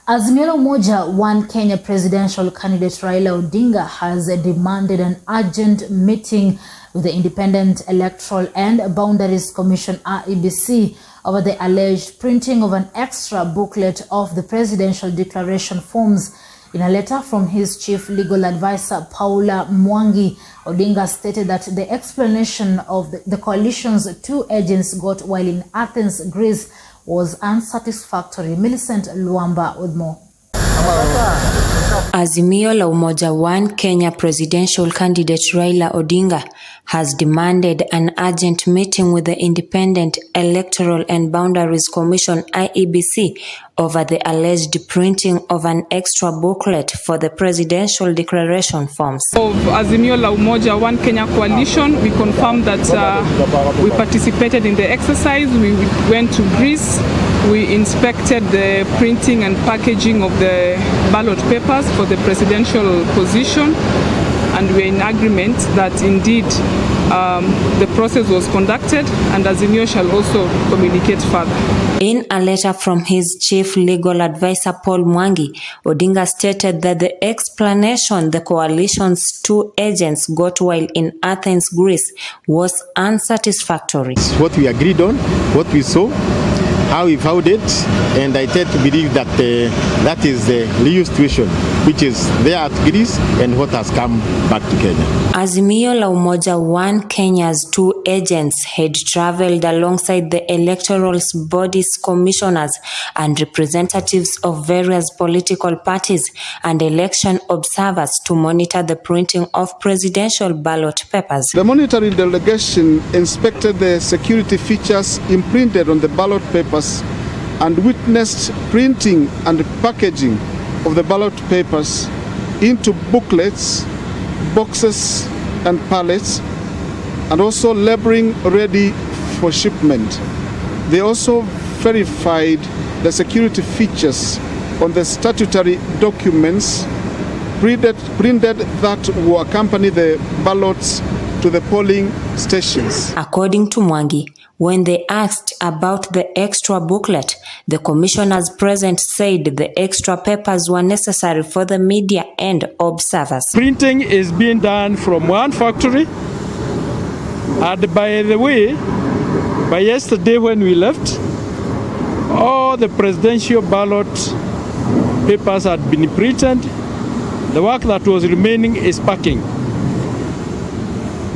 Azimio la Umoja One Kenya presidential candidate Raila Odinga has demanded an urgent meeting with the Independent Electoral and Boundaries Commission (IEBC) over the alleged printing of an extra booklet of the presidential declaration forms. In a letter from his chief legal advisor, Paula Mwangi, Odinga stated that the explanation of the coalition's two agents got while in Athens, Greece, was unsatisfactory. Millicent Luamba with more. Azimio la Umoja One Kenya presidential candidate Raila Odinga has demanded an urgent meeting with the Independent Electoral and Boundaries Commission (IEBC) over the alleged printing of an extra booklet for the presidential declaration forms. Of Azimio la Umoja One Kenya coalition, we confirmed that we participated in the exercise. We went to Greece. We inspected the printing and packaging of the ballot papers for the presidential position, and we're in agreement that indeed the process was conducted, and Azimio shall also communicate further. In a letter from his chief legal advisor, Paul Mwangi, Odinga stated that the explanation the coalition's two agents got while in Athens, Greece, was unsatisfactory. What we agreed on, what we saw, how we found it, and I tend to believe that that is the legal situation, which is there at Greece and what has come back to Kenya. Azimio la Umoja One Kenya's two agents had traveled alongside the electoral body's commissioners and representatives of various political parties and election observers to monitor the printing of presidential ballot papers. The monitoring delegation inspected the security features imprinted on the ballot papers and witnessed printing and packaging of the ballot papers into booklets, boxes and pallets, and also labeling ready for shipment. They also verified the security features on the statutory documents printed that will accompany the ballots to the polling stations. According to Mwangi, when they asked about the extra booklet, the commissioners present said the extra papers were necessary for the media and observers. Printing is being done from one factory, and by the way, by yesterday when we left, all the presidential ballot papers had been printed. The work that was remaining is packing.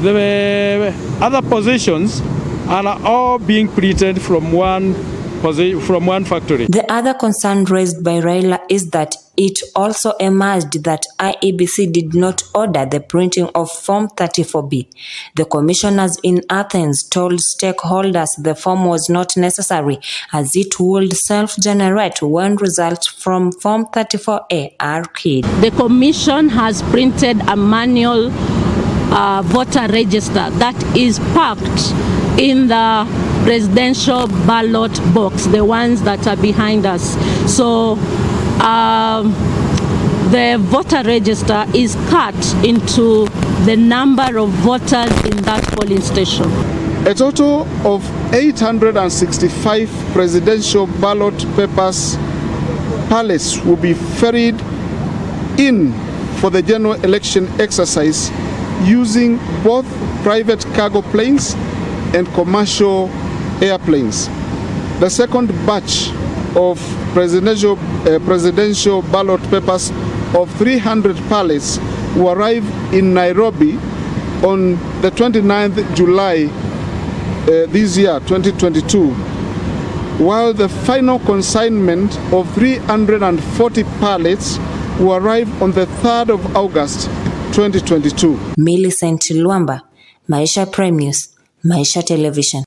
The other positions are all being printed from one factory. The other concern raised by Raila is that it also emerged that IEBC did not order the printing of Form 34B. The commissioners in Athens told stakeholders the form was not necessary as it would self-generate when results from Form 34A are keyed. The commission has printed a manual voter register that is packed in the presidential ballot box, the ones that are behind us. So the voter register is cut into the number of voters in that polling station. A total of 865 presidential ballot papers pallets will be ferried in for the general election exercise using both private cargo planes and commercial airplanes. The second batch of presidential ballot papers of 300 pallets will arrive in Nairobi on the 29th July this year, 2022, while the final consignment of 340 pallets will arrive on the 3rd of August, 2022. Millicent Luamba, Maisha Prime News, Maisha Television.